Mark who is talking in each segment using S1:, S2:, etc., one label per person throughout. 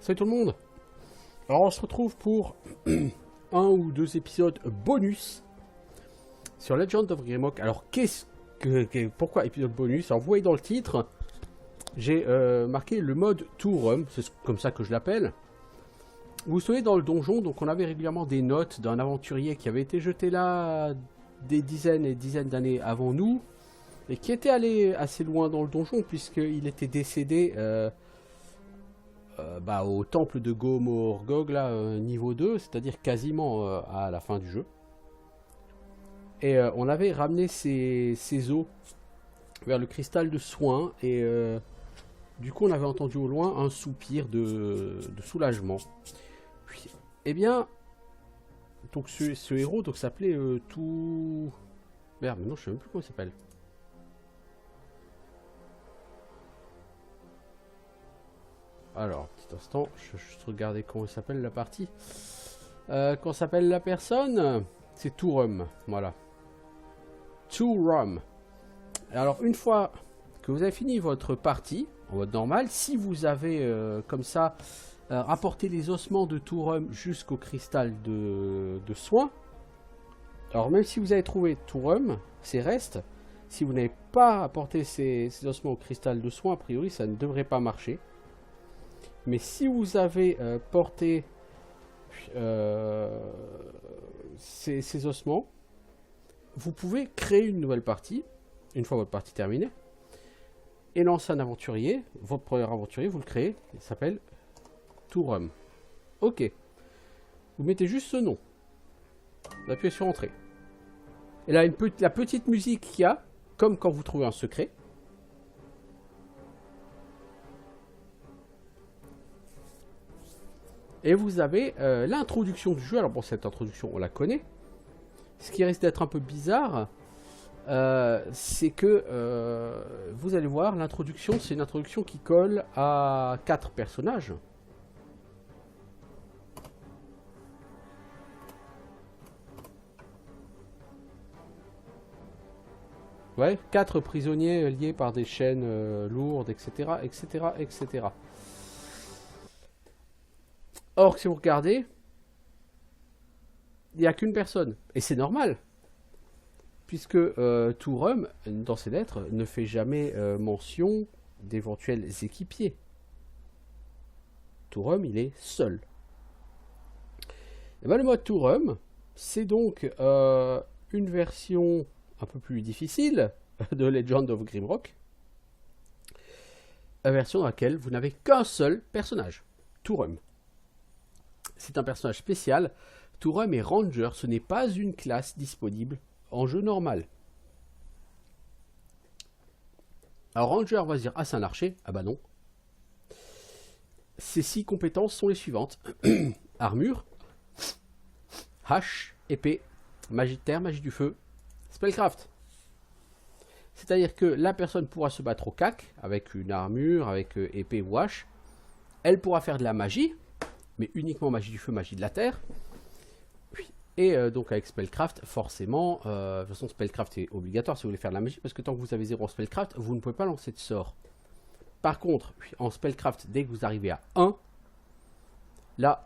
S1: Salut tout le monde. Alors on se retrouve pour un ou deux épisodes bonus sur Legend of Grimrock. Alors pourquoi épisode bonus? Alors vous voyez dans le titre, j'ai marqué le mode to run, c'est comme ça que je l'appelle. Vous vous souvenez, dans le donjon, donc on avait régulièrement des notes d'un aventurier qui avait été jeté là des dizaines et dizaines d'années avant nous, et qui était allé assez loin dans le donjon puisqu'il était décédé au temple de Gomorgog, là, niveau 2, c'est-à-dire quasiment à la fin du jeu. Et on avait ramené ces os vers le cristal de soin, et du coup on avait entendu au loin un soupir de soulagement. Puis, eh bien, donc ce héros donc s'appelait tout... Merde, mais non, je sais même plus comment il s'appelle. Alors, petit instant, je vais juste regarder comment s'appelle la partie. Comment s'appelle la personne? C'est Tourum, voilà. Tourum. Alors, une fois que vous avez fini votre partie, en mode normal, si vous avez, comme ça, rapporté les ossements de Tourum jusqu'au cristal de soin, alors même si vous avez trouvé Tourum, ses restes, si vous n'avez pas apporté ces ossements au cristal de soin, a priori, ça ne devrait pas marcher. Mais si vous avez porté ces ossements, vous pouvez créer une nouvelle partie, une fois votre partie terminée, et lancer un aventurier. Votre premier aventurier, vous le créez, il s'appelle Tourum. Ok. Vous mettez juste ce nom. Vous appuyez sur Entrée. Et là, la petite musique qu'il y a, comme quand vous trouvez un secret. Et vous avez l'introduction du jeu. Alors bon, cette introduction, on la connaît. Ce qui risque d'être un peu bizarre, c'est que vous allez voir, l'introduction, c'est une introduction qui colle à 4 personnages. Ouais, 4 prisonniers liés par des chaînes lourdes, etc., etc., etc. Or, si vous regardez, il n'y a qu'une personne. Et c'est normal. Puisque Tourum, dans ses lettres, ne fait jamais mention d'éventuels équipiers. Tourum, il est seul. Et bien, le mode Tourum, c'est donc une version un peu plus difficile de Legend of Grimrock. Une version dans laquelle vous n'avez qu'un seul personnage, Tourum. C'est un personnage spécial. Tourum est Ranger, ce n'est pas une classe disponible en jeu normal. Alors Ranger va se dire, ah c'est un archer, ah bah non. Ses 6 compétences sont les suivantes. Armure, hache, épée, magie de terre, magie du feu, spellcraft. C'est-à-dire que la personne pourra se battre au cac, avec une armure, avec épée ou hache. Elle pourra faire de la magie, mais uniquement magie du feu, magie de la terre. Et donc avec Spellcraft, forcément, de toute façon Spellcraft est obligatoire si vous voulez faire de la magie, parce que tant que vous avez 0 Spellcraft, vous ne pouvez pas lancer de sort. Par contre, en Spellcraft, dès que vous arrivez à 1, là,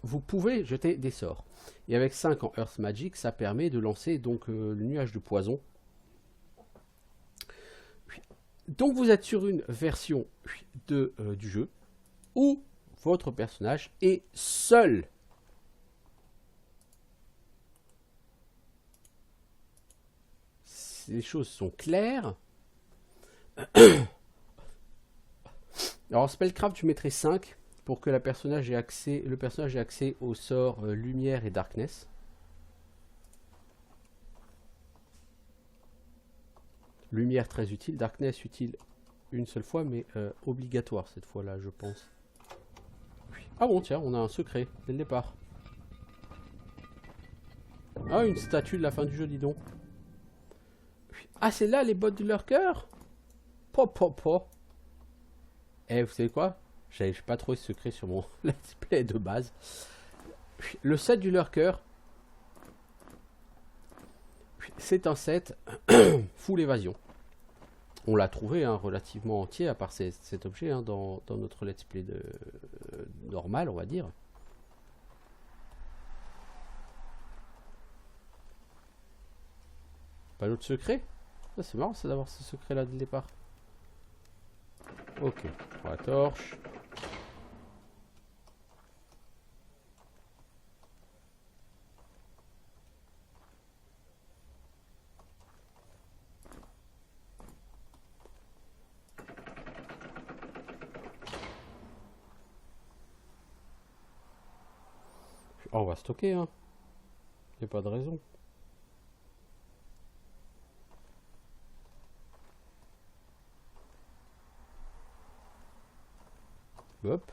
S1: vous pouvez jeter des sorts. Et avec 5 en Earth Magic, ça permet de lancer donc le nuage de poison. Donc vous êtes sur une version du jeu où votre personnage est seul. Les choses sont claires. Alors en Spellcraft, je mettrai 5 pour que le personnage ait accès aux sorts Lumière et Darkness. Lumière très utile, Darkness utile une seule fois, mais obligatoire cette fois-là, je pense. Ah bon, tiens, on a un secret dès le départ. Ah, une statue de la fin du jeu, dis donc. Ah, c'est là les bottes de leur cœur. Eh, vous savez quoi? J'ai pas trouvé ce secret sur mon let's play de base. Le set du lurker, c'est un set full évasion. On l'a trouvé hein, relativement entier, à part cet objet hein, dans notre let's play normal, on va dire. Pas l'autre secret. Ah, c'est marrant ça d'avoir ce secret là dès le départ. Ok, on prend la torche. Oh, on va stocker, hein. Y a pas de raison. Hop.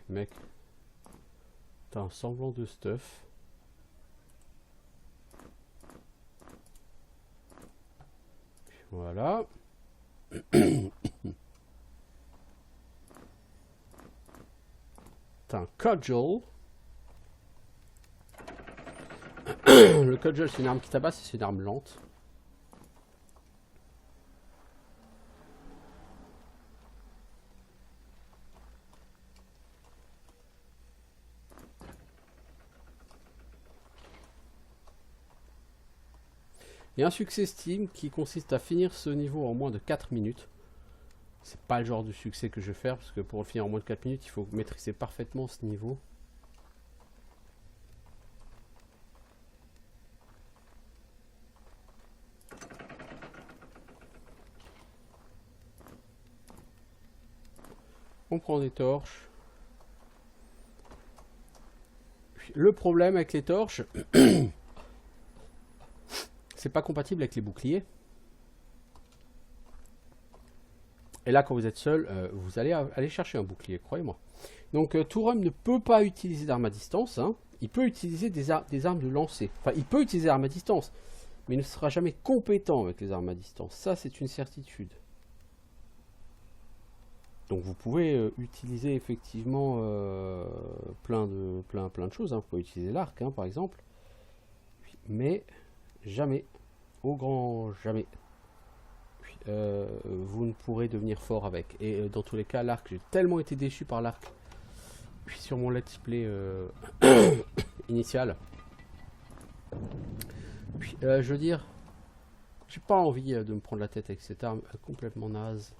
S1: Mec. T'as un semblant de stuff. Voilà. T'as un cudgel. Le cudgel, c'est une arme qui tabasse et c'est une arme lente. Et un succès Steam qui consiste à finir ce niveau en moins de 4 minutes. C'est pas le genre de succès que je vais faire parce que pour le finir en moins de 4 minutes, il faut maîtriser parfaitement ce niveau. On prend des torches. Le problème avec les torches, c'est pas compatible avec les boucliers. Et là, quand vous êtes seul, vous allez aller chercher un bouclier, croyez-moi. Donc, Tourum ne peut pas utiliser d'armes à distance. Hein. Il peut utiliser des armes de lancer. Enfin, il peut utiliser des armes à distance, mais il ne sera jamais compétent avec les armes à distance. Ça, c'est une certitude. Donc, vous pouvez utiliser effectivement plein de choses. Hein. Vous pouvez utiliser l'arc, hein, par exemple. Mais jamais, au grand jamais, vous ne pourrez devenir fort avec. Et dans tous les cas, l'arc, j'ai tellement été déçu par l'arc sur mon let's play initial. Puis, je veux dire, j'ai pas envie de me prendre la tête avec cette arme complètement naze.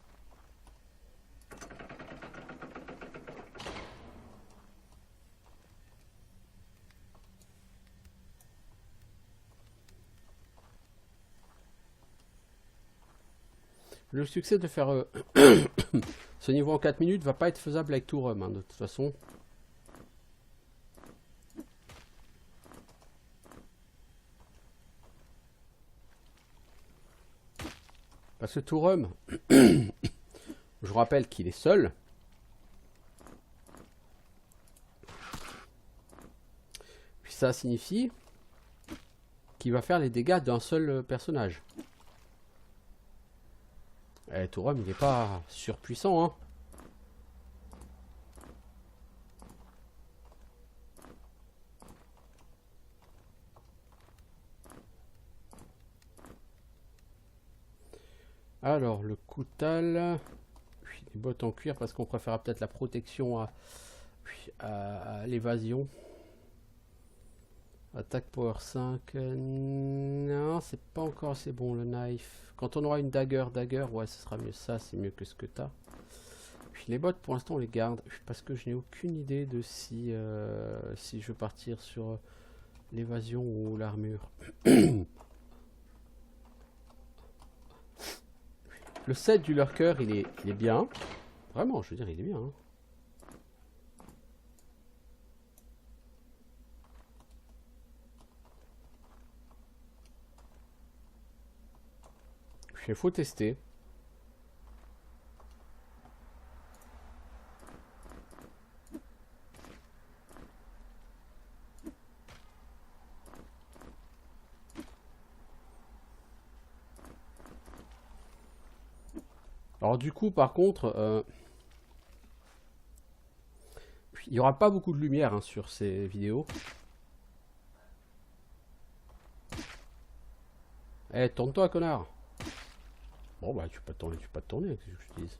S1: Le succès de faire ce niveau en 4 minutes va pas être faisable avec Tourum, hein, de toute façon. Parce que Tourum, je vous rappelle qu'il est seul. Puis ça signifie qu'il va faire les dégâts d'un seul personnage. Et Tourum, il n'est pas surpuissant, hein. Alors, le coutal, les bottes en cuir parce qu'on préférera peut-être la protection à l'évasion. Attaque power 5, non, c'est pas encore assez bon le knife. Quand on aura une dagger, ouais, ce sera mieux. Ça, c'est mieux que ce que t'as. Puis les bottes, pour l'instant, on les garde parce que je n'ai aucune idée de si je veux partir sur l'évasion ou l'armure. Le set du lurker, il est bien. Vraiment, je veux dire, il est bien. Hein. Il faut tester. Alors du coup, par contre, il n'y aura pas beaucoup de lumière hein, sur ces vidéos. Eh, tourne-toi, connard! Bon bah tu peux pas te tourner, qu'est-ce que je te dis.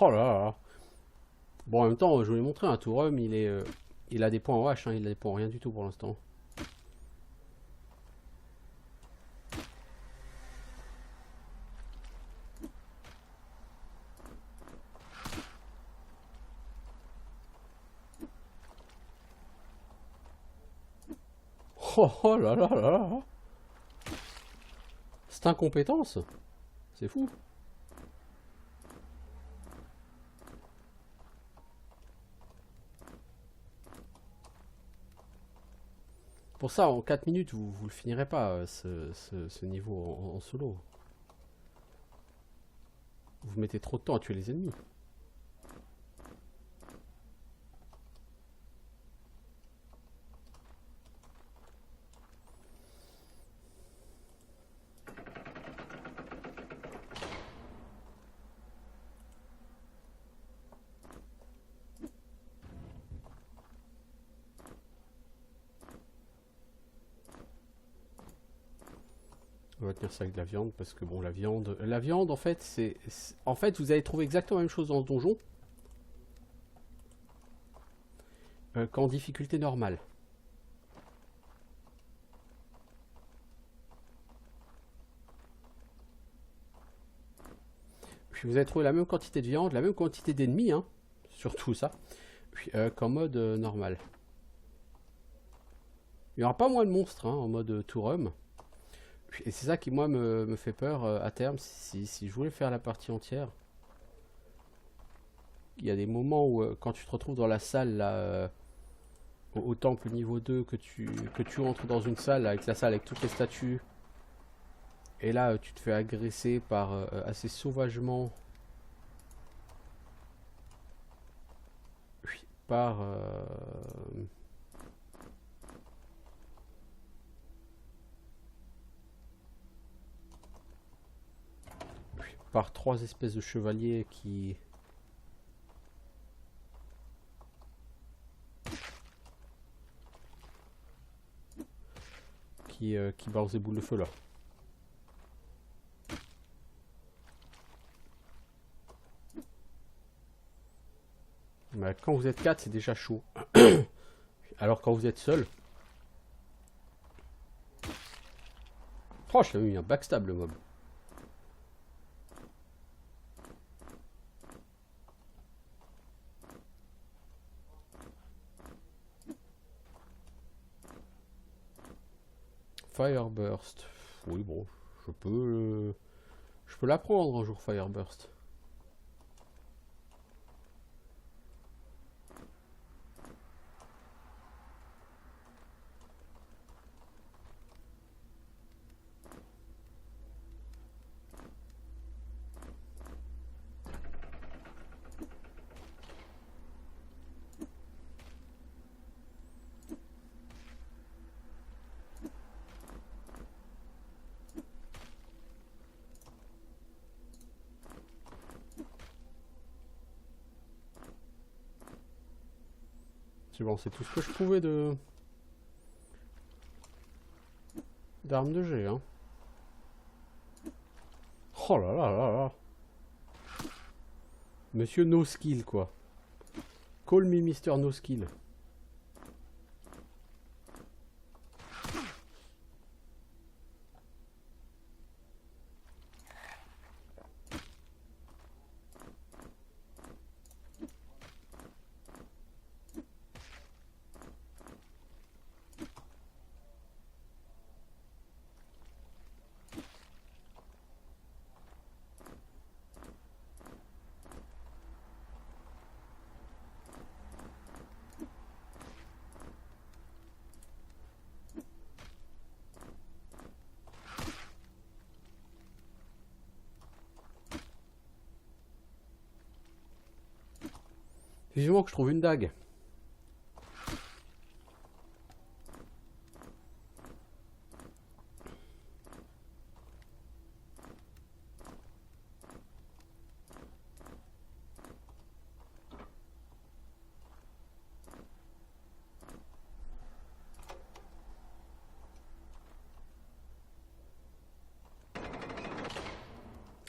S1: Oh là là. Bon, en même temps, je vous l'ai montré, un Tourum, il a des points en H, hein, il a des points en rien du tout pour l'instant. Oh là là là là. C'est incompétence. C'est fou. Pour ça, en 4 minutes, vous le finirez pas, ce niveau en solo. Vous mettez trop de temps à tuer les ennemis. On va tenir ça avec de la viande parce que bon, la viande en fait, en fait, vous allez trouver exactement la même chose dans le donjon qu'en difficulté normale. Puis vous allez trouver la même quantité de viande, la même quantité d'ennemis, hein, surtout ça, puis qu'en mode normal. Il n'y aura pas moins de monstres hein, en mode Tourum. Et c'est ça qui, moi, me fait peur à terme, si je voulais faire la partie entière. Il y a des moments où, quand tu te retrouves dans la salle, là, au temple niveau 2, que tu entres dans une salle, avec la salle avec toutes les statues, et là, tu te fais agresser par, assez sauvagement, par... par 3 espèces de chevaliers qui balancent des boules de feu là. Mais quand vous êtes 4, c'est déjà chaud. Alors quand vous êtes seul... Oh, je l'avais mis un backstab le mob. Fireburst. Oui, bon, je peux l'apprendre un jour, Fireburst. C'est bon, c'est tout ce que je trouvais d'armes de jet, hein. Oh là là là là. Monsieur No Skill, quoi. Call me Mr. No Skill. Vivement que je trouve une dague.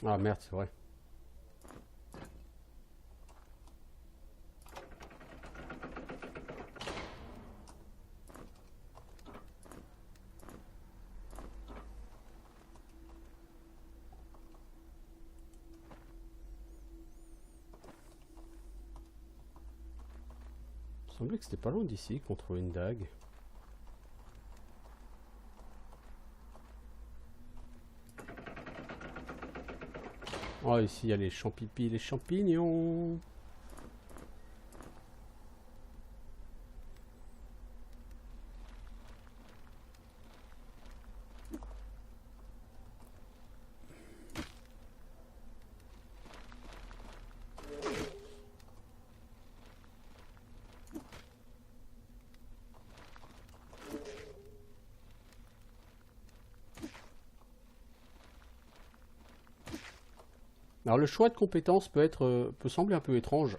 S1: Ah merde, c'est vrai. Il me semblait que c'était pas loin d'ici qu'on trouvait une dague. Oh, ici il y a les champipis, les champignons. Alors le choix de compétences peut sembler un peu étrange.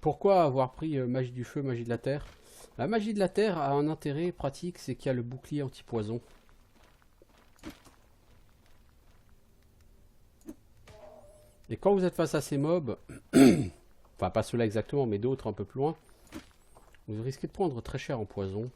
S1: Pourquoi avoir pris magie du feu, magie de la terre? La magie de la terre a un intérêt pratique, c'est qu'il y a le bouclier anti-poison. Et quand vous êtes face à ces mobs, enfin pas ceux-là exactement, mais d'autres un peu plus loin, vous risquez de prendre très cher en poison.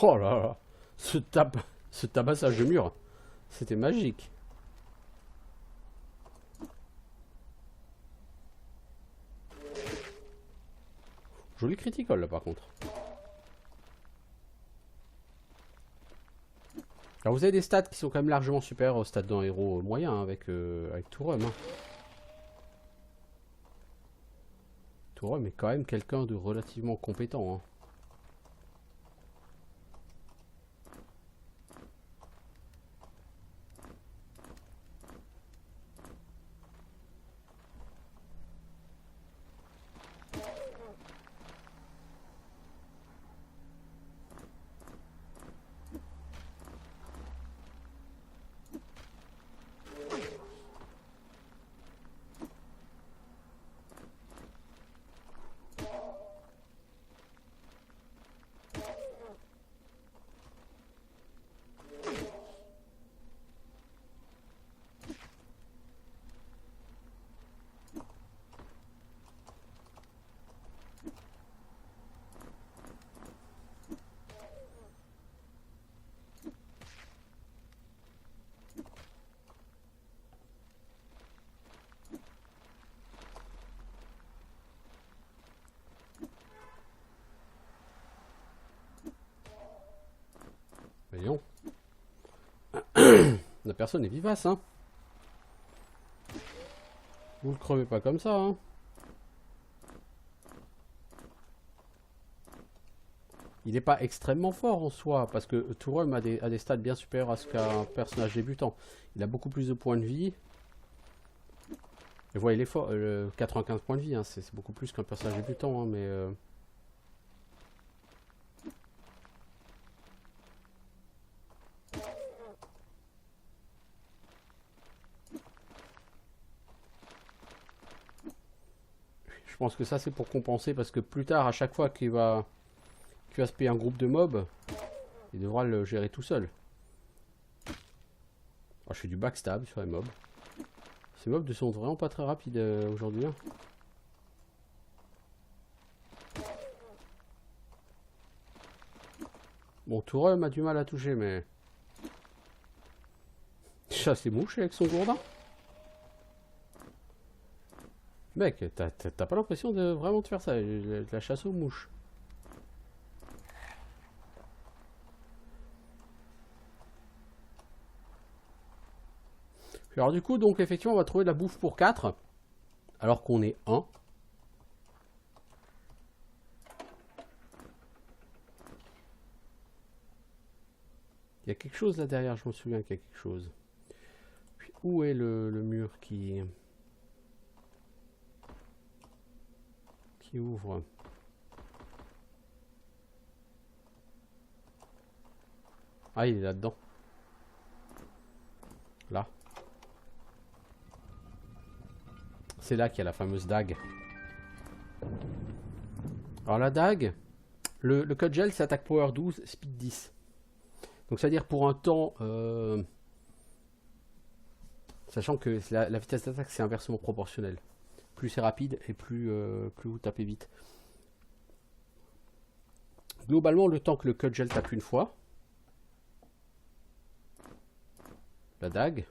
S1: Oh là là, ce tabassage de mur, c'était magique. Joli critical là par contre. Alors vous avez des stats qui sont quand même largement supérieurs aux stats d'un héros moyen hein, avec Tourum. Hein. Tourum est quand même quelqu'un de relativement compétent. Hein. Voyons. La personne est vivace, hein. Vous le crevez pas comme ça, hein. Il n'est pas extrêmement fort en soi, parce que Tourum a des stats bien supérieurs à ce qu'un personnage débutant. Il a beaucoup plus de points de vie. Et voilà, il est fort. 95 points de vie, hein, c'est beaucoup plus qu'un personnage débutant, hein, mais... Je pense que ça c'est pour compenser, parce que plus tard, à chaque fois qu'il va se payer un groupe de mobs, il devra le gérer tout seul. Oh, je fais du backstab sur les mobs. Ces mobs ne sont vraiment pas très rapides aujourd'hui. Hein. Bon, Tourum a du mal à toucher, mais... Chasse les mouches avec son gourdin. Mec, t'as pas l'impression de vraiment te faire ça, la chasse aux mouches. Alors du coup, donc effectivement, on va trouver de la bouffe pour 4, alors qu'on est 1. quelque chose là derrière, je me souviens qu'il y a quelque chose. Puis, où est le mur qui ouvre? Ah, il est là-dedans. Là. C'est là qu'il y a la fameuse dague. Alors la dague, le cudgel c'est attaque power 12, speed 10. Donc c'est-à-dire pour un temps, sachant que la vitesse d'attaque c'est inversement proportionnel. Plus c'est rapide et plus vous tapez vite. Globalement, le temps que le cudgel tape une fois, la dague,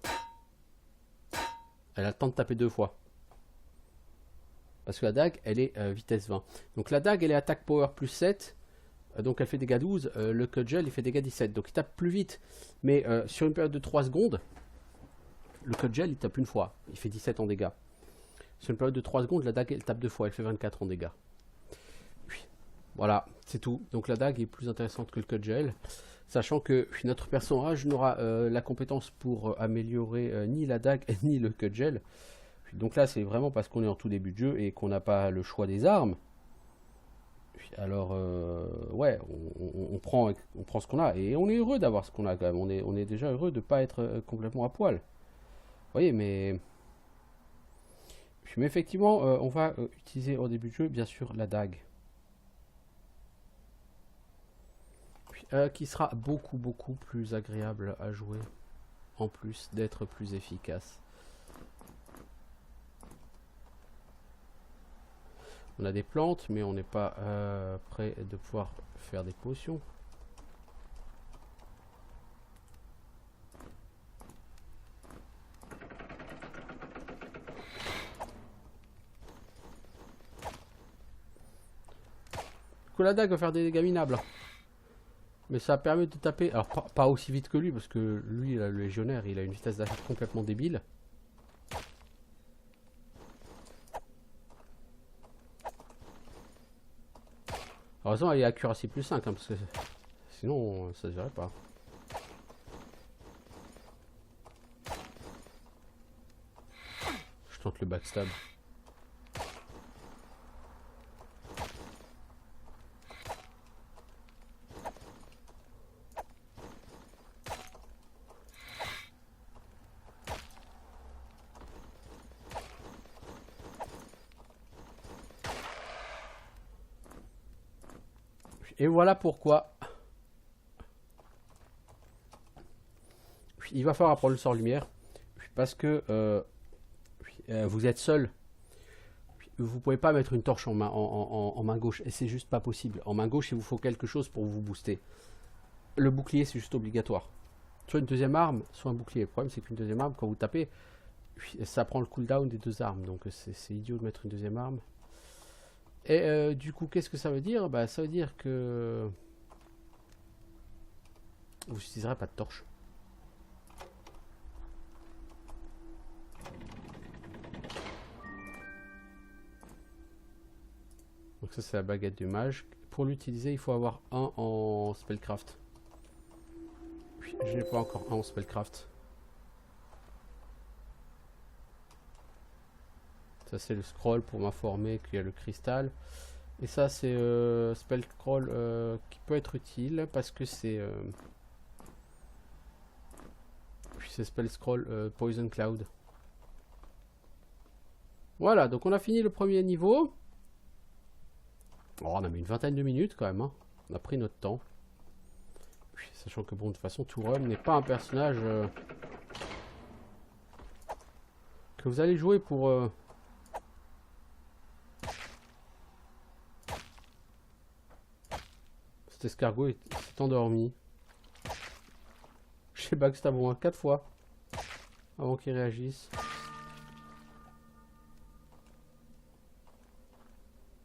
S1: elle a le temps de taper 2 fois. Parce que la dague, elle est vitesse 20. Donc la dague, elle est attaque power plus 7. Donc elle fait dégâts 12. Le cudgel, il fait dégâts 17. Donc il tape plus vite. Mais sur une période de 3 secondes, le cudgel, il tape une fois. Il fait 17 en dégâts. Sur une période de 3 secondes, la dague, elle tape 2 fois. Elle fait 24 en dégâts. Puis, voilà, c'est tout. Donc la dague est plus intéressante que le cudgel. Sachant que notre personnage n'aura la compétence pour améliorer ni la dague ni le cudgel. Donc là, c'est vraiment parce qu'on est en tout début de jeu et qu'on n'a pas le choix des armes. Alors, ouais, on prend ce qu'on a. Et on est heureux d'avoir ce qu'on a quand même. On est déjà heureux de ne pas être complètement à poil. Vous voyez, mais effectivement, on va utiliser au début de jeu, bien sûr, la dague. Qui sera beaucoup plus agréable à jouer. En plus d'être plus efficace. On a des plantes, mais on n'est pas prêt de pouvoir faire des potions. Du coup, la dague va faire des dégâts minables. Mais ça permet de taper... Alors, pas aussi vite que lui, parce que lui, là, le légionnaire, il a une vitesse d'attaque complètement débile. Heureusement, il est accuracy plus 5, hein, parce que sinon, ça se verrait pas. Je tente le backstab. Et voilà pourquoi il va falloir apprendre le sort lumière. Parce que vous êtes seul. Vous pouvez pas mettre une torche en main gauche. Et c'est juste pas possible. En main gauche, il vous faut quelque chose pour vous booster. Le bouclier, c'est juste obligatoire. Soit une deuxième arme, soit un bouclier. Le problème, c'est qu'une deuxième arme, quand vous tapez, ça prend le cooldown des 2 armes. Donc c'est idiot de mettre une deuxième arme. Et du coup, qu'est-ce que ça veut dire? Bah, ça veut dire que vous n'utiliserez pas de torche. Donc ça, c'est la baguette du mage. Pour l'utiliser, il faut avoir un en spellcraft. Je n'ai pas encore un en spellcraft. Ça, c'est le scroll pour m'informer qu'il y a le cristal. Et ça, c'est spell scroll qui peut être utile parce que c'est spell scroll poison cloud. Voilà, donc on a fini le premier niveau. Oh, on a mis une vingtaine de minutes quand même, hein. On a pris notre temps. Sachant que bon, de toute façon, Tourum n'est pas un personnage que vous allez jouer pour cet escargot s'est endormi. J'ai backstab au moins 4 fois avant qu'il réagisse.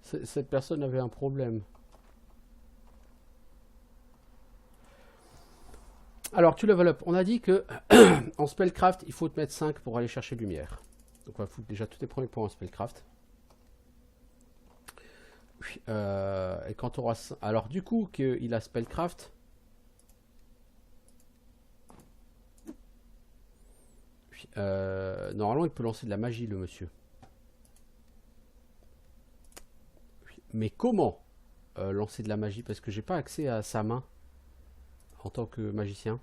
S1: Cette personne avait un problème. Alors, tu level up. On a dit que en spellcraft, il faut te mettre 5 pour aller chercher lumière. Donc, on va foutre déjà tous tes premiers points en spellcraft. Et quand on aura... Alors, du coup, qu'il a spellcraft, Normalement, il peut lancer de la magie, le monsieur. Mais comment lancer de la magie? Parce que j'ai pas accès à sa main en tant que magicien.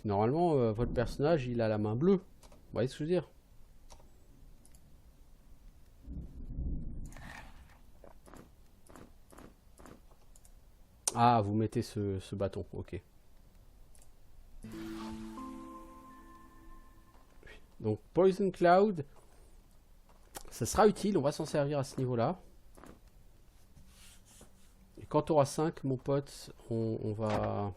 S1: Normalement, votre personnage, il a la main bleue. Vous voyez ce que je veux dire? Ah, vous mettez ce bâton, ok. Donc, Poison Cloud, ça sera utile, on va s'en servir à ce niveau-là. Et quand tu auras 5, mon pote, on va...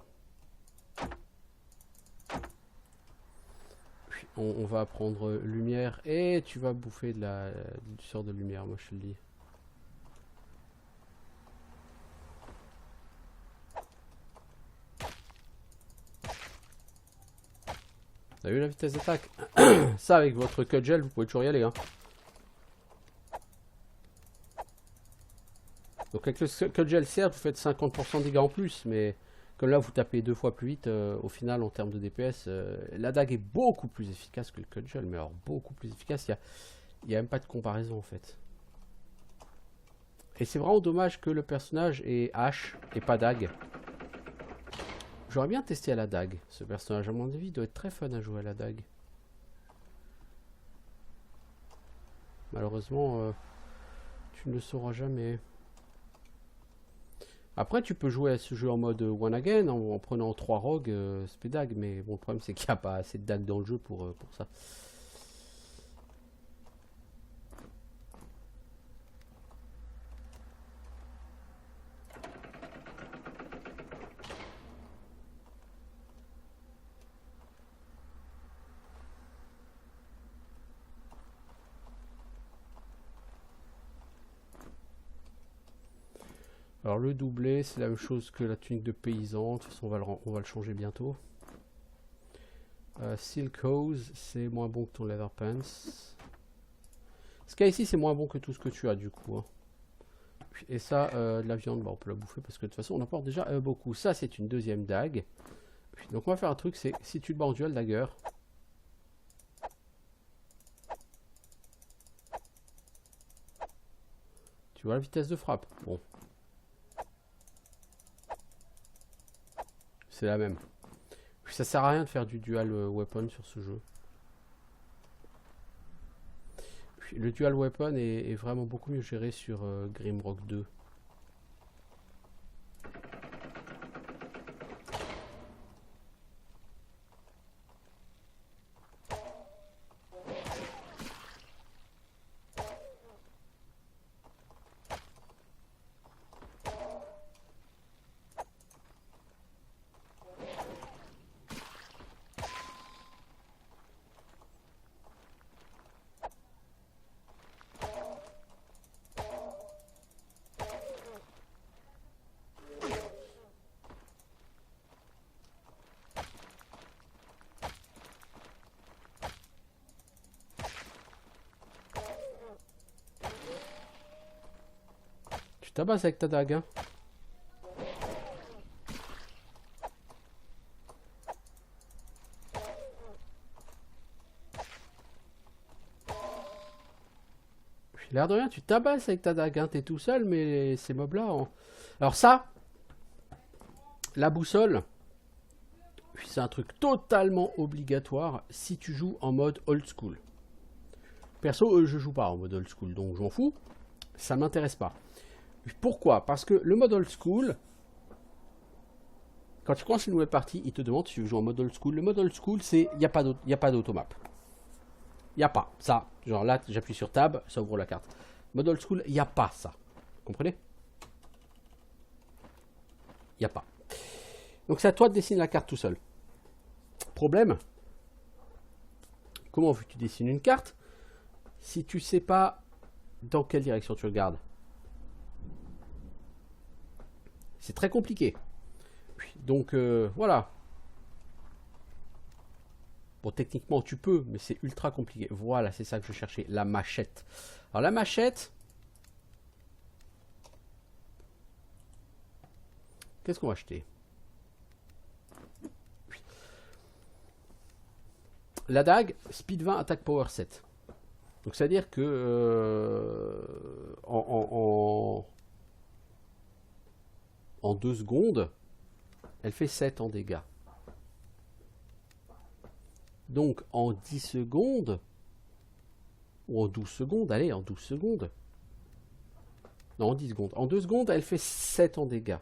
S1: On va prendre lumière et tu vas bouffer du sort de lumière, moi je te le dis. T'as vu la vitesse d'attaque? Ça, avec votre cut gel, vous pouvez toujours y aller. Hein. Donc avec le cut gel, certes, vous faites 50% de dégâts en plus, mais comme là, vous tapez 2 fois plus vite, au final, en termes de DPS, la dague est beaucoup plus efficace que le cut gel, mais alors beaucoup plus efficace. Il n'y a même pas de comparaison, en fait. Et c'est vraiment dommage que le personnage ait hache et pas dague. J'aurais bien testé à la dague, ce personnage. À mon avis, il doit être très fun à jouer à la dague. Malheureusement, tu ne le sauras jamais. Après, tu peux jouer à ce jeu en mode one again, en prenant 3 rogues, spé dague. Mais bon, le problème, c'est qu'il n'y a pas assez de dague dans le jeu pour ça. Alors le doublé, c'est la même chose que la tunique de paysan. De toute façon, on va le changer bientôt. Silk Hose, c'est moins bon que ton Leather Pants. Ce qu'il y a ici, c'est moins bon que tout ce que tu as du coup. Hein. Et ça, de la viande, bah, on peut la bouffer parce que de toute façon, on en porte déjà beaucoup. Ça, c'est une deuxième dague. Donc on va faire un truc, c'est si tu te bats en dual dagger, tu vois la vitesse de frappe. Bon. C'est la même. Puis ça sert à rien de faire du dual weapon sur ce jeu. Puis le dual weapon est vraiment beaucoup mieux géré sur Grimrock 2. Tu tabasses avec ta dague, hein. L'air de rien, tu tabasses avec ta dague, hein. T'es tout seul, mais ces mobs-là... Hein. Alors ça, la boussole, c'est un truc totalement obligatoire si tu joues en mode old school. Perso, je joue pas en mode old school, donc j'en fous. Ça m'intéresse pas. Pourquoi? Parce que le mode old school, quand tu commences une nouvelle partie, il te demande si tu veux jouer en mode old school. Le mode old school, c'est il n'y a pas d'automap. Il n'y a pas ça. Genre là, j'appuie sur tab, ça ouvre la carte. Mode old school, il n'y a pas ça. Vous comprenez? Il n'y a pas. Donc c'est à toi de dessiner la carte tout seul. Problème, comment tu dessines une carte si tu sais pas dans quelle direction tu regardes? C'est très compliqué. Donc voilà. Bon, techniquement tu peux, mais c'est ultra compliqué. Voilà, c'est ça que je cherchais, la machette. Alors la machette, qu'est-ce qu'on va acheter? La dague, speed 20, attaque power 7. Donc c'est à dire que en 2 secondes, elle fait 7 en dégâts. Donc en 10 secondes, ou en 12 secondes, allez, en 12 secondes. Non, en 10 secondes. En 2 secondes, elle fait 7 en dégâts.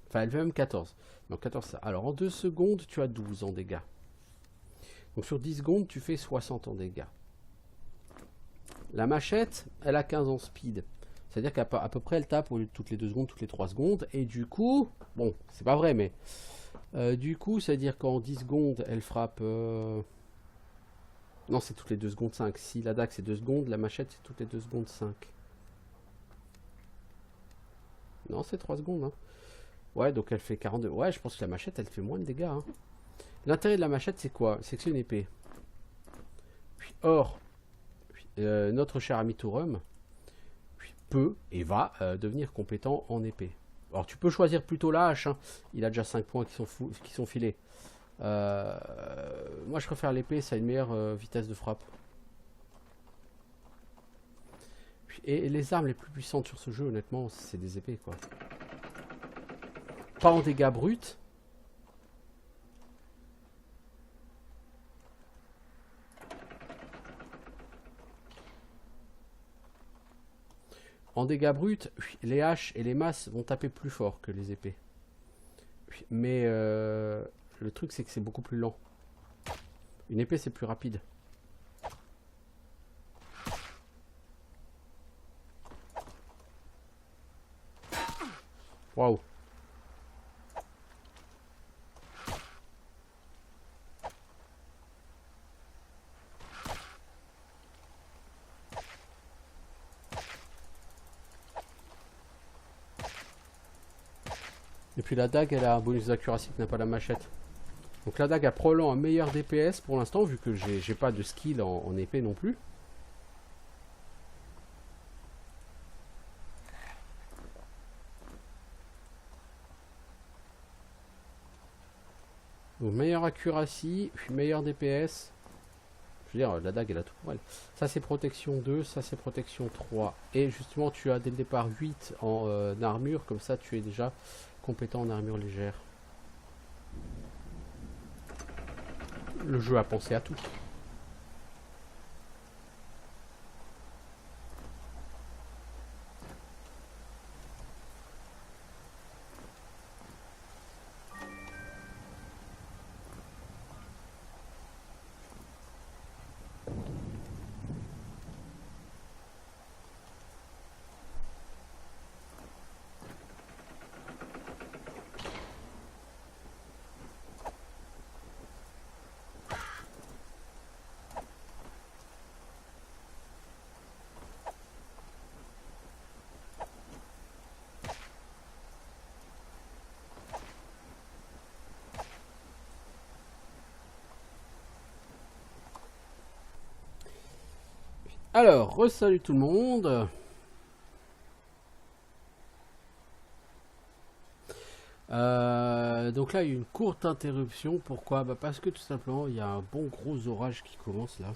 S1: Enfin, elle fait même 14. Non, 14 ça. Alors en 2 secondes, tu as 12 en dégâts. Donc sur 10 secondes, tu fais 60 en dégâts. La machette, elle a 15 en speed. C'est-à-dire qu'à peu près, elle tape au lieu de toutes les 2 secondes, toutes les 3 secondes. Et du coup, bon, c'est pas vrai, mais... du coup, c'est-à-dire qu'en 10 secondes, elle frappe... Non, c'est toutes les 2 secondes 5. Si la dague, c'est 2 secondes, la machette, c'est toutes les 2 secondes 5. Non, c'est 3 secondes. Hein. Ouais, donc elle fait 42. Ouais, je pense que la machette, elle fait moins de dégâts. Hein. L'intérêt de la machette, c'est quoi? C'est que c'est une épée. Puis, or, notre cher ami Tourum peut et va devenir compétent en épée. Alors tu peux choisir plutôt la hache, hein. Il a déjà 5 points qui sont filés. Moi je préfère l'épée, ça a une meilleure vitesse de frappe. Et les armes les plus puissantes sur ce jeu, honnêtement, c'est des épées quoi. Pas en dégâts bruts. En dégâts bruts, les haches et les masses vont taper plus fort que les épées. Mais le truc c'est que c'est beaucoup plus lent. Une épée c'est plus rapide. Waouh. Et puis la dague elle a un bonus d'accuracy que n'a pas la machette. Donc la dague a probablement un meilleur DPS pour l'instant vu que j'ai pas de skill en épée non plus. Donc meilleure accuracy, puis meilleur DPS. Je veux dire, la dague elle a tout pour elle. Ça c'est protection 2, ça c'est protection 3. Et justement tu as dès le départ 8 en armure, comme ça tu es déjà compétent en armure légère. Le jeu a pensé à tout. Alors, re-salut tout le monde. Donc là, il y a eu une courte interruption. Pourquoi? Bah parce que tout simplement, il y a un bon gros orage qui commence là.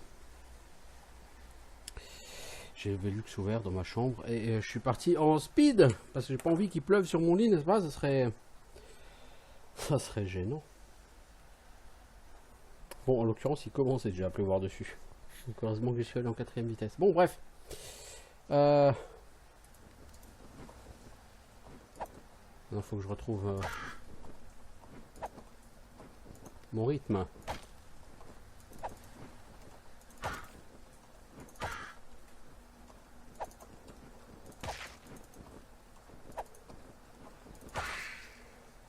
S1: J'ai le Velux ouvert dans ma chambre et je suis parti en speed parce que j'ai pas envie qu'il pleuve sur mon lit, n'est-ce pas? Ça serait gênant. Bon, en l'occurrence, il commence déjà à pleuvoir dessus. Donc heureusement que je suis allé en 4ème vitesse. Bon, bref. Il faut que je retrouve mon rythme.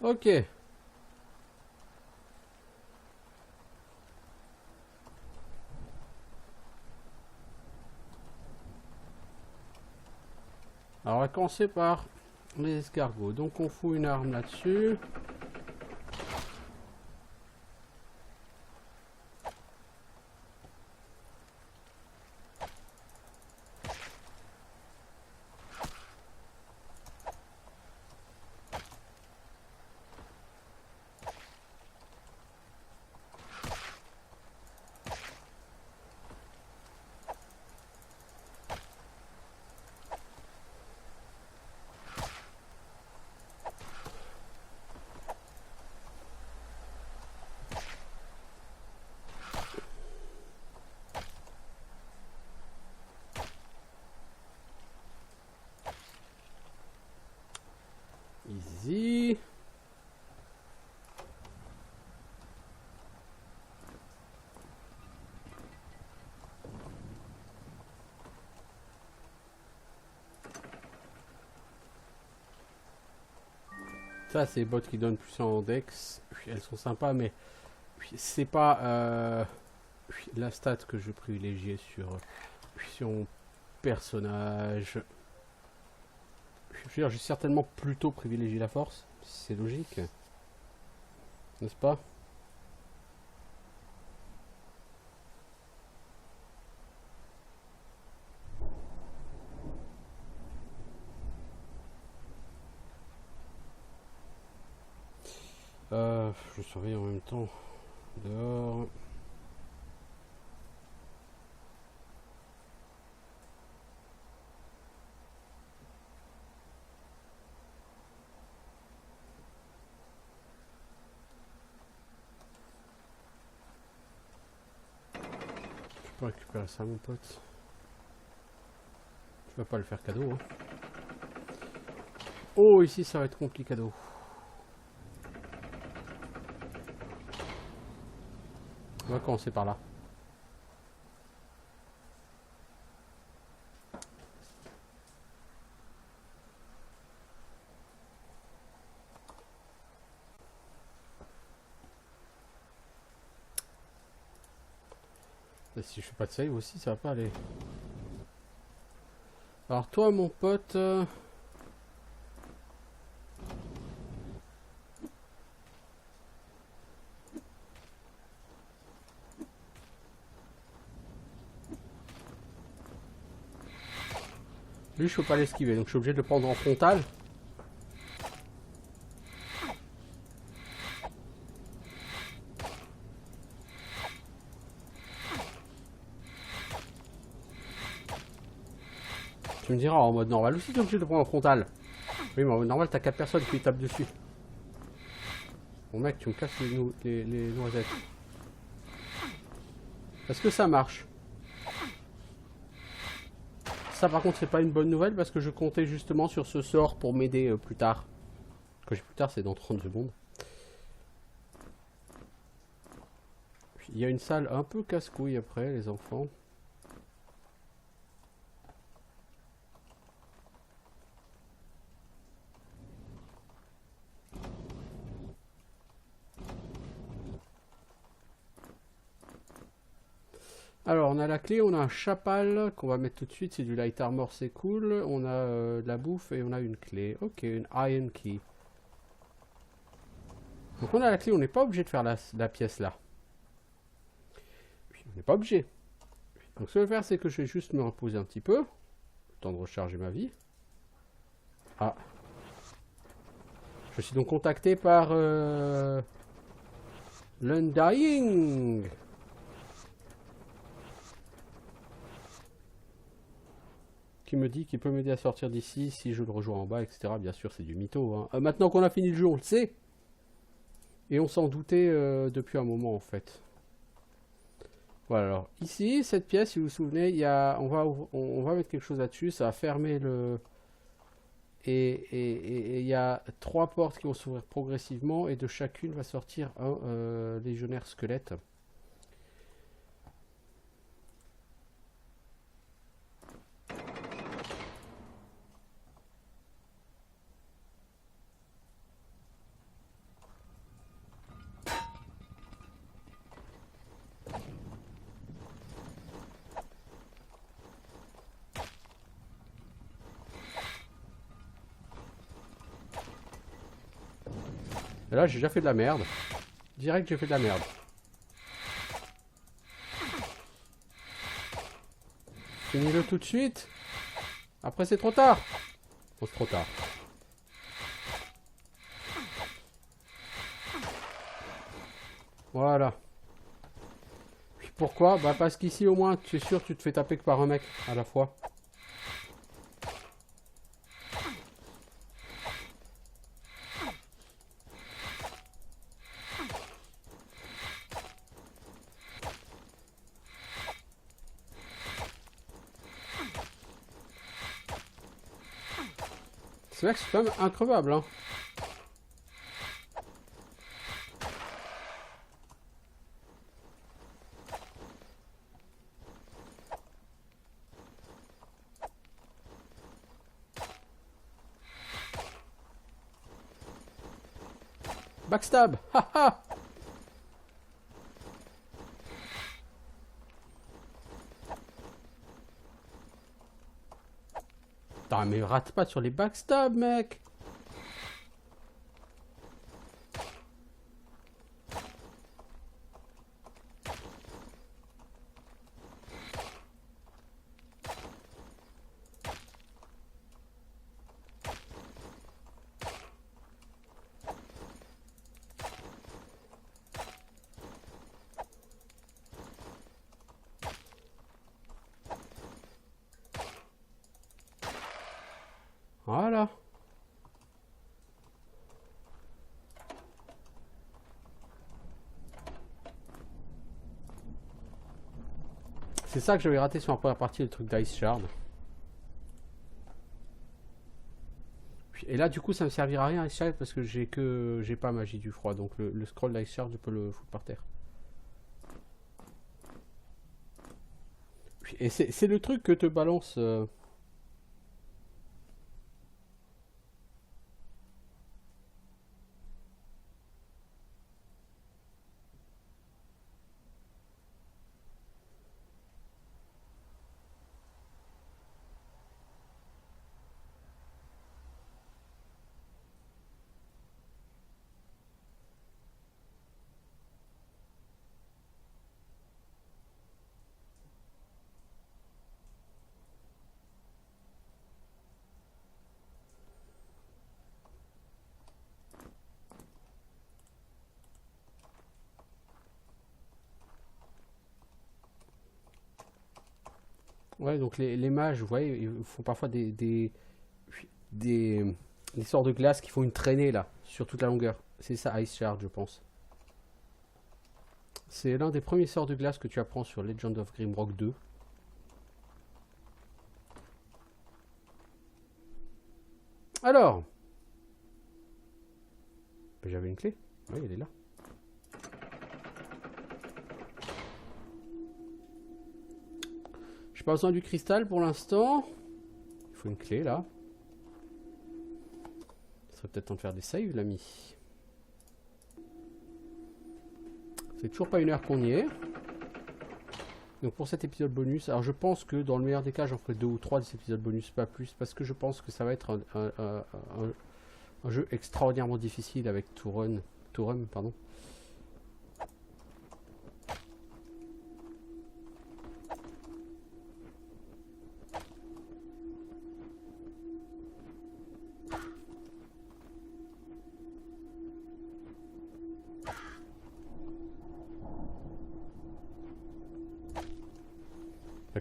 S1: Ok. Alors on va commencer par Les escargots. Donc on fout une arme là-dessus. Easy. Ça, c'est les bots qui donnent plus en dex. Elles sont sympas, mais c'est pas la stat que je privilégiais sur mon personnage. Je veux dire, j'ai certainement plutôt privilégié la force, c'est logique, n'est-ce pas? Je surveille en même temps dehors. Je peux récupérer ça, mon pote. Tu vas pas le faire cadeau, hein. Oh, ici ça va être complicado. On va commencer par là. Et si je fais pas de save aussi, ça va pas aller. Alors toi, mon pote... Lui, je peux pas l'esquiver, donc je suis obligé de le prendre en frontal. Tu me diras, en mode normal aussi, tu es obligé de le prendre en frontal. Oui, mais en mode normal, t'as 4 personnes qui tapent dessus. Bon mec, tu me casses les noisettes. Est-ce que ça marche? Ça par contre c'est pas une bonne nouvelle parce que je comptais justement sur ce sort pour m'aider plus tard. Quand je dis plus tard c'est dans 30 secondes. Il y a une salle un peu casse-couille après les enfants. Alors on a la clé, on a un chapal qu'on va mettre tout de suite, c'est du light armor, c'est cool. On a de la bouffe et on a une clé. Ok, une iron key. Donc on a la clé, on n'est pas obligé de faire la pièce là. On n'est pas obligé. Donc ce que je vais faire c'est que je vais juste me reposer un petit peu. Le temps de recharger ma vie. Ah. Je suis donc contacté par l'Undying. Qui me dit qu'il peut m'aider à sortir d'ici si je le rejoins en bas, etc. Bien sûr, c'est du mytho. Hein. Maintenant qu'on a fini le jeu, on le sait. Et on s'en doutait depuis un moment, en fait. Voilà, alors, ici, cette pièce, si vous vous souvenez, on va mettre quelque chose là-dessus. Ça va fermer le... Et il y a 3 portes qui vont s'ouvrir progressivement. Et de chacune va sortir un légionnaire squelette. Et là, j'ai déjà fait de la merde. Direct, j'ai fait de la merde. Finis-le tout de suite. Après, c'est trop tard. Bon, c'est trop tard. Voilà. Puis pourquoi? Bah parce qu'ici au moins tu es sûr que tu te fais taper que par un mec à la fois. Ce mec c'est quand même increvable hein. Backstab! Haha! Putain, mais rate pas sur les backstab, mec! Voilà. C'est ça que j'avais raté sur la première partie, le truc d'Ice Shard. Et là, du coup, ça me servira à rien, Ice Shard, parce que j'ai pas magie du froid. Donc le scroll d'Ice Shard, je peux le foutre par terre. Et c'est le truc que te balance... Ouais, donc les mages, vous voyez, ils font parfois des sorts de glace qui font une traînée là, sur toute la longueur. C'est ça, Ice Shard, je pense. C'est l'un des premiers sorts de glace que tu apprends sur Legend of Grimrock 2. Alors, j'avais une clé. Oui, elle est là. J'ai pas besoin du cristal pour l'instant. Il faut une clé là. Il serait peut-être temps de faire des saves, l'ami. C'est toujours pas une heure qu'on y est. Donc pour cet épisode bonus, alors je pense que dans le meilleur des cas, j'en ferai 2 ou 3 des épisodes bonus, pas plus, parce que je pense que ça va être un jeu extraordinairement difficile avec Tourum, pardon.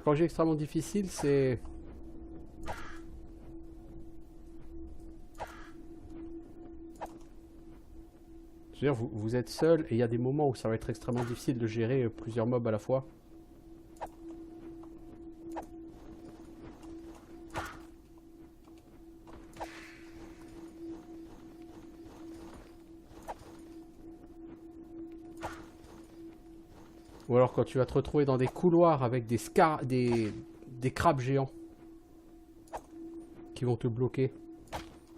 S1: Quand j'ai extrêmement difficile, c'est... Je veux dire, vous êtes seul et il y a des moments où ça va être extrêmement difficile de gérer plusieurs mobs à la fois. Ou alors quand tu vas te retrouver dans des couloirs avec des crabes géants qui vont te bloquer.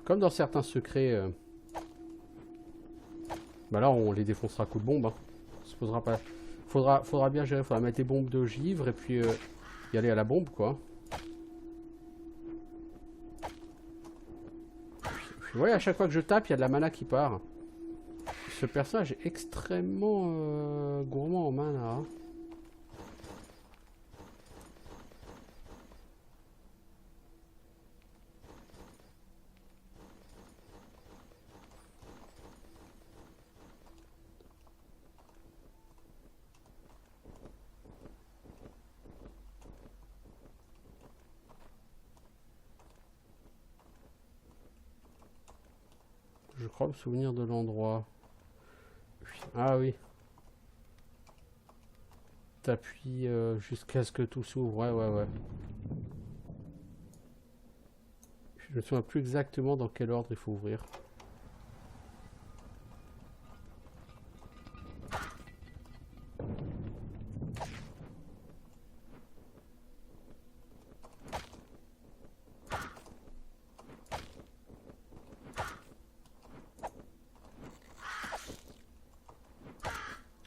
S1: Comme dans certains secrets. Bah là on les défoncera à coups de bombe. Hein. Ça se posera pas. Faudra bien gérer, faudra mettre des bombes de givre et puis y aller à la bombe quoi. Puis, ouais, à chaque fois que je tape, il y a de la mana qui part. Ce personnage est extrêmement gourmand en mana. Hein. Je crois me souvenir de l'endroit. Ah oui. T'appuies jusqu'à ce que tout s'ouvre. Ouais. Je ne me souviens plus exactement dans quel ordre il faut ouvrir.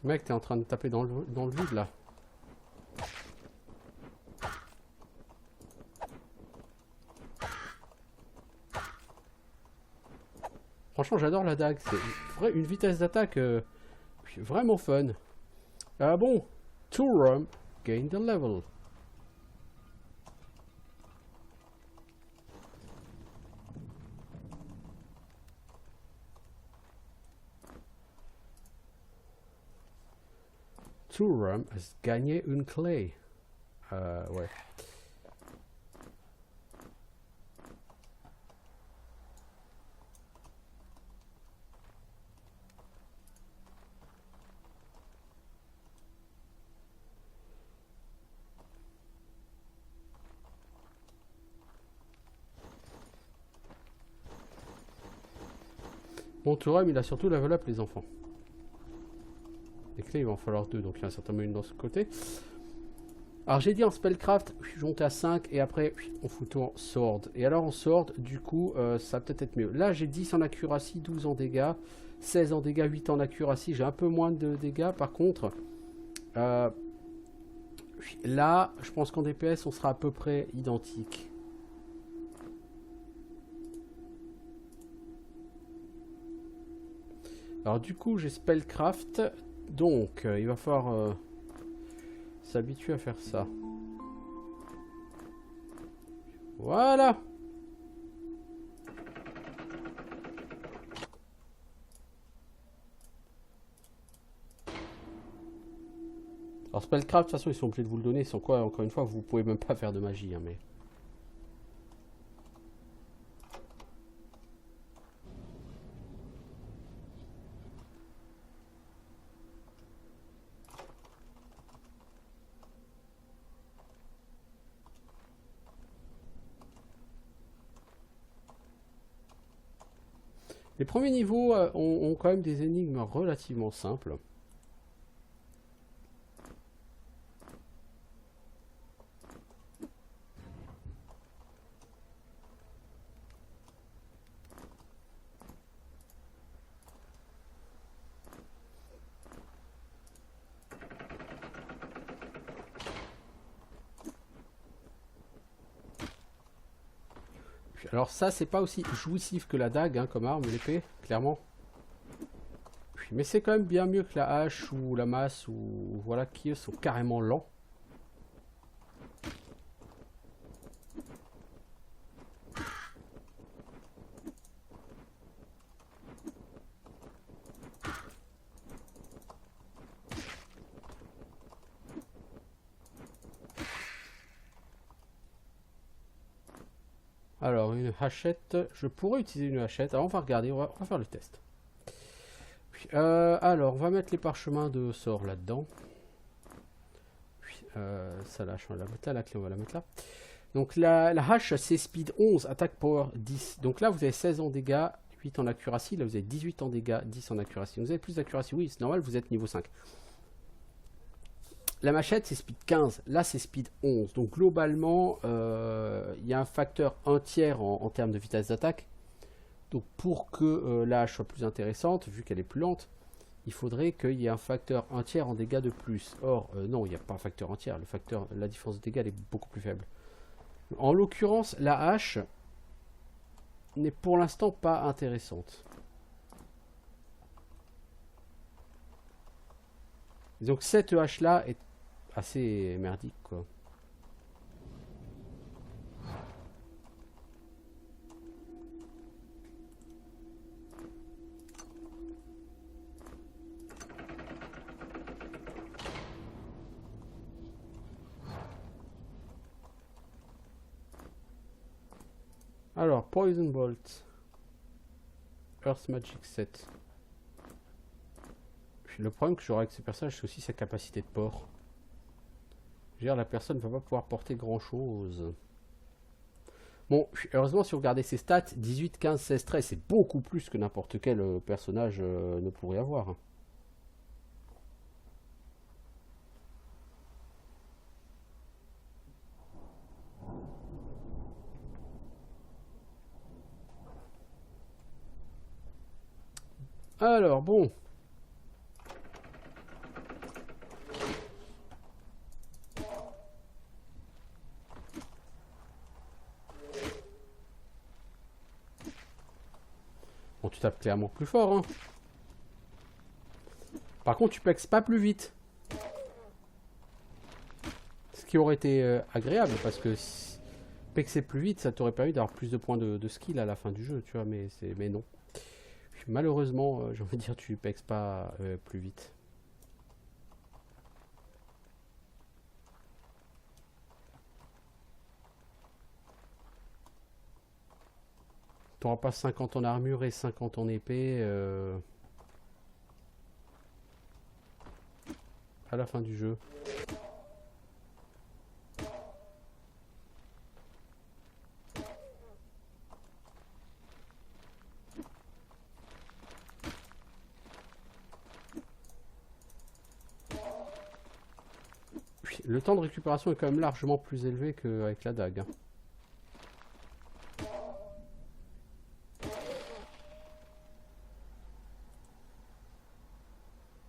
S1: Mec, t'es en train de taper dans le vide là. Franchement, j'adore la dague. C'est une vitesse d'attaque vraiment fun. Ah bon, 2 rum, gain the level. Rum has gagné une clé. Ouais. Bon, Touram, il a surtout level up les enfants. Les clés, il va en falloir 2, donc il y a un certain une dans ce côté. Alors j'ai dit en spellcraft, je monte à 5 et après on fout tout en sword. Et alors en sword, du coup, ça va peut-être être mieux. Là j'ai 10 en accuracy, 12 en dégâts, 16 en dégâts, 8 en accuracy. J'ai un peu moins de dégâts par contre. Là, je pense qu'en DPS, on sera à peu près identique. Alors du coup, j'ai spellcraft. Donc, il va falloir s'habituer à faire ça. Voilà. Alors spellcraft, de toute façon, ils sont obligés de vous le donner. Sans quoi, encore une fois, vous pouvez même pas faire de magie. Hein, mais... Les premiers niveaux ont quand même des énigmes relativement simples. Alors ça, c'est pas aussi jouissif que la dague hein, comme arme, l'épée, clairement. Mais c'est quand même bien mieux que la hache ou la masse ou voilà qui sont carrément lents. Alors une hachette, je pourrais utiliser une hachette. Alors on va regarder, on va faire le test. Alors on va mettre les parchemins de sort là-dedans. Ça lâche, on va la mettre là, la clé on va la mettre là. Donc la hache c'est speed 11, attaque power 10. Donc là vous avez 16 en dégâts, 8 en accuracy, là vous avez 18 en dégâts, 10 en accuracy. Donc vous avez plus d'accuracy, oui c'est normal, vous êtes niveau 5. La machette c'est speed 15, là c'est speed 11. Donc globalement, il y a un facteur 1 tiers en termes de vitesse d'attaque. Donc pour que la hache soit plus intéressante, vu qu'elle est plus lente, il faudrait qu'il y ait un facteur 1 tiers en dégâts de plus. Or, non, il n'y a pas un facteur 1 tiers. La différence de dégâts elle est beaucoup plus faible. En l'occurrence, la hache n'est pour l'instant pas intéressante. Et donc cette hache là est assez merdique quoi. Alors, Poison Bolt. Earth Magic 7. Le problème que j'aurai avec ces personnages, c'est aussi sa capacité de port. Je veux dire, la personne ne va pas pouvoir porter grand chose. Bon, heureusement, si vous regardez ses stats, 18, 15, 16, 13, c'est beaucoup plus que n'importe quel personnage ne pourrait avoir. Alors, bon. Bon, tu tapes clairement plus fort, hein. Par contre, tu pexes pas plus vite. Ce qui aurait été agréable, parce que si pexer plus vite, ça t'aurait permis d'avoir plus de points de skill à la fin du jeu, tu vois, mais non. Malheureusement, j'ai envie de dire, tu pexes pas plus vite. Tu n'auras pas 50 en armure et 50 en épée à la fin du jeu. Le temps de récupération est quand même largement plus élevé qu'avec la dague.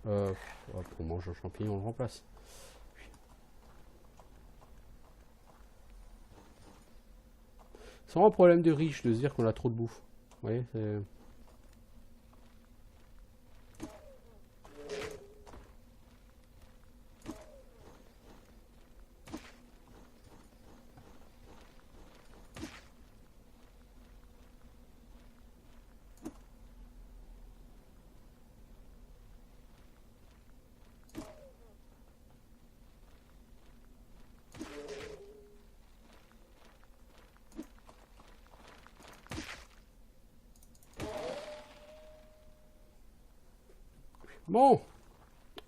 S1: Pour manger un champignon, on le remplace. C'est vraiment un problème de riche de se dire qu'on a trop de bouffe. Vous voyez, c'est... Bon,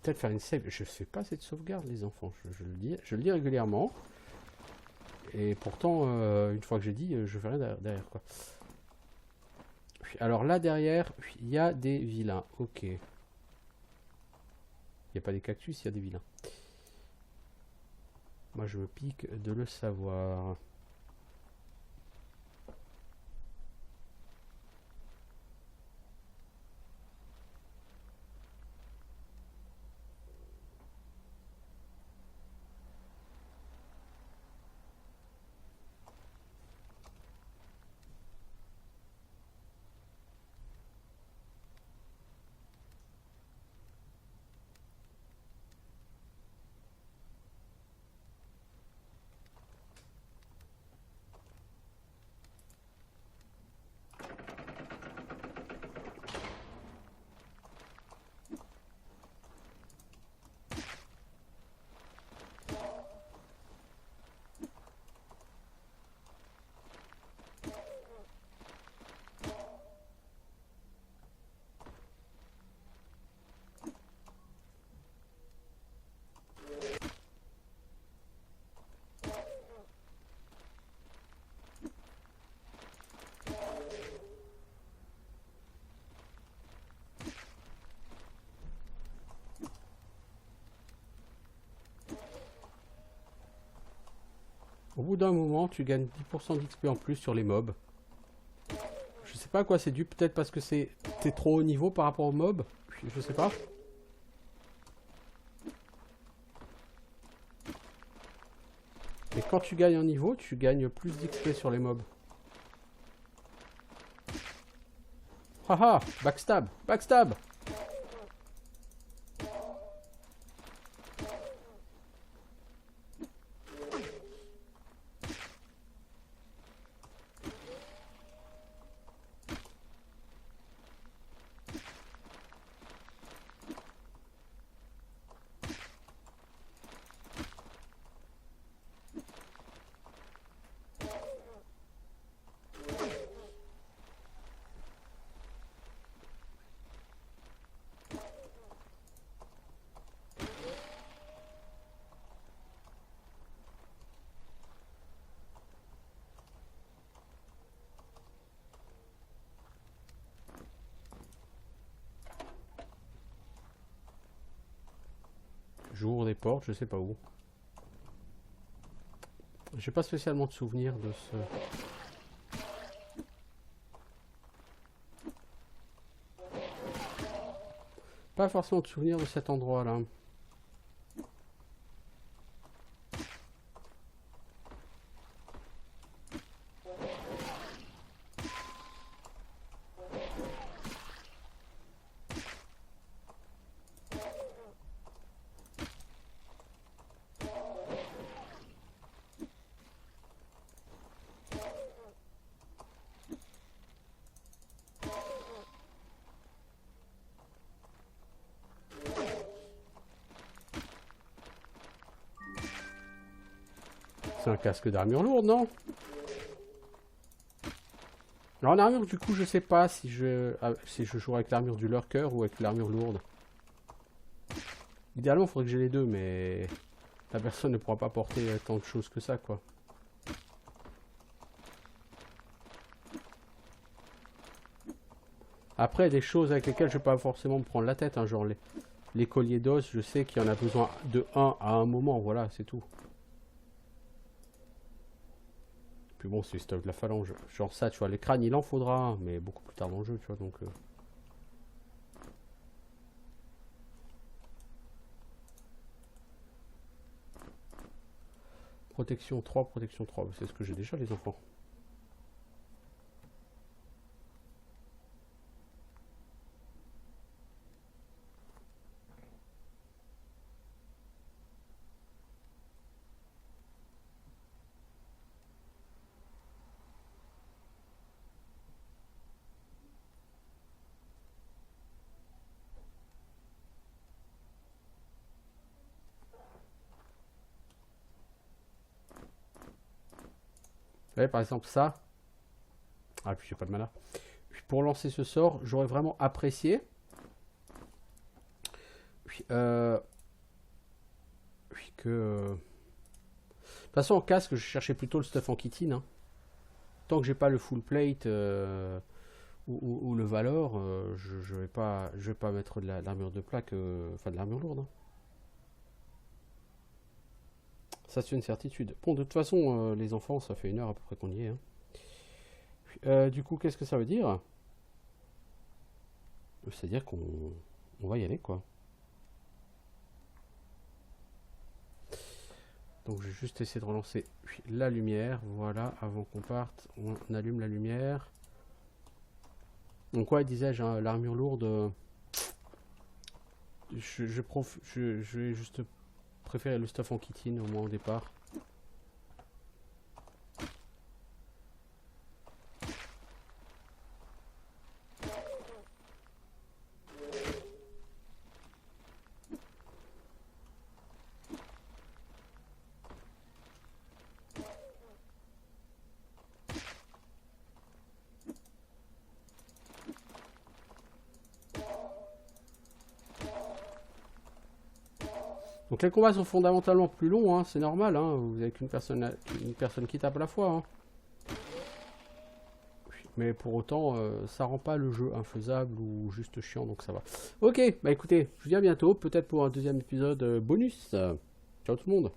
S1: peut-être faire une save. Je fais pas cette sauvegarde, les enfants. Je le dis régulièrement. Et pourtant, une fois que j'ai dit, je fais rien derrière quoi. Alors là derrière, il y a des vilains. Ok. Il n'y a pas des cactus, il y a des vilains. Moi je me pique de le savoir. Au bout d'un moment, tu gagnes 10% d'XP en plus sur les mobs. Je sais pas à quoi c'est dû, peut-être parce que t'es trop haut niveau par rapport aux mobs. Je sais pas. Et quand tu gagnes en niveau, tu gagnes plus d'XP sur les mobs. Haha, backstab, backstab. J'ouvre des portes, je sais pas où. J'ai pas spécialement de souvenir de ce... Pas forcément de souvenir de cet endroit-là. C'est un casque d'armure lourde, non? Alors en armure, du coup, je sais pas si je joue avec l'armure du lurker ou avec l'armure lourde. Idéalement, il faudrait que j'ai les deux, mais la personne ne pourra pas porter tant de choses que ça, quoi. Après, des choses avec lesquelles je vais pas forcément me prendre la tête, hein, genre les colliers d'os, je sais qu'il y en a besoin de un à un moment, voilà, c'est tout. Puis bon, c'est stuff de la phalange. Genre ça, tu vois, les crânes, il en faudra, mais beaucoup plus tard dans le jeu, tu vois, donc... Protection 3, c'est ce que j'ai déjà, les enfants. Vous voyez, par exemple, ça. Ah, puis j'ai pas de mana. Puis pour lancer ce sort, j'aurais vraiment apprécié. Puis, puis que... De toute façon, en casque, je cherchais plutôt le stuff en chitine. Hein. Tant que j'ai pas le full plate ou le valor, je vais pas mettre de l'armure de plaque, enfin de l'armure lourde. Hein. Ça, c'est une certitude. Bon, de toute façon, les enfants, ça fait 1 heure à peu près qu'on y est. Hein. Puis, du coup, qu'est-ce que ça veut dire? C'est-à-dire qu'on va y aller, quoi. Donc, je vais juste essayer de relancer la lumière. Voilà, avant qu'on parte, on allume la lumière. Donc, ouais, disais-je, hein, l'armure lourde... je vais juste préférer le stuff en chitine, au moins au départ. Donc les combats sont fondamentalement plus longs, hein, c'est normal, hein, vous avez qu'une personne qui tape à la fois. Hein. Mais pour autant, ça rend pas le jeu infaisable ou juste chiant, donc ça va. Ok, bah écoutez, je vous dis à bientôt, peut-être pour un deuxième épisode bonus. Ciao tout le monde.